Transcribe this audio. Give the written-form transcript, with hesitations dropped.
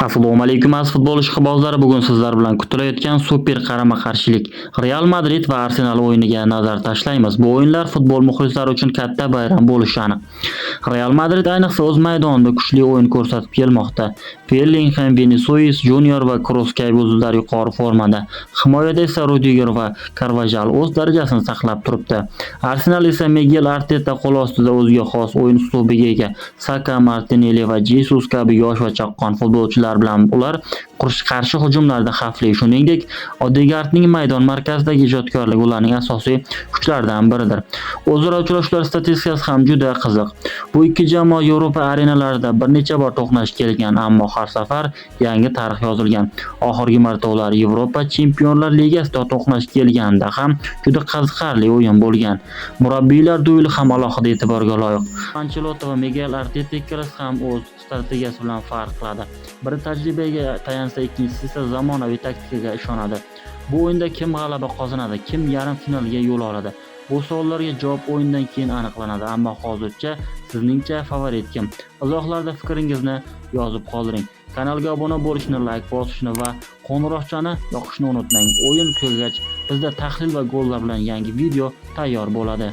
Assalomu alaykum aziz futbol ishqibozlari, bugun sizlar bilan kutilayotgan super qarama-qarshilik Real Madrid va Arsenal o'yiniga nazar tashlaymiz. Bu o'yinlar futbol muxlislari uchun katta bayram bo'lishi aniq. Real Madrid ayniqsa o'z maydonida kuchli o'yin ko'rsatib kelmoqda. Bellingham, Vinicius Junior va Kroos kabi o'zlari yuqori formada. Himoyada esa Rudiger va Carvajal o'z darajasini saqlab turibdi. Arsenal esa Miguel Arteta qo'l ostida o'ziga xos o'yin uslubiga ega. Saka, Martinelli va Jesus kabi yosh va chaqqon futbolchilar bilan ular qarshi hujumlarda xavfli. Shuningdek, Odegaardning maydon markazidagi ijodkorligi ularning asosiy kuchlaridan biridir. O'zaro uchrashuvlar statistikasi ham juda qiziq. Bu ikki jamoa Yevropa arenalarida bir necha bor to'qnash kelgan, ammo har safar yangi tarix yozilgan. Oxirgi marta ular Yevropa Chempionlar Ligasida to'qnash kelganda ham juda qiziqarli o'yin bo'lgan. Murabbiylar dueli ham alohida e'tiborga loyiq. Ancelotti va Miguel Arteta ikkalasi ham o'z strategiyasi bilan farq qiladi. Biri tajribaga tayansa, ikkinchisi esa zamonaviy taktikaga ishonadi. Bu o'yinda kim g'alaba qozonadi, kim yarim finalga yo'l oladi? Bu savollarga javob o'yindan keyin aniqlanadi, ammo hozircha sizningcha favorit kim? Izohlarda fikringizni yozib qoldiring. Kanalga obuna bo'lishni, like bosishni va qo'ng'iroqchani yoqishni unutmang. O'yin tugalgach bizda tahlil va gollar bilan yangi video tayyor bo'ladi.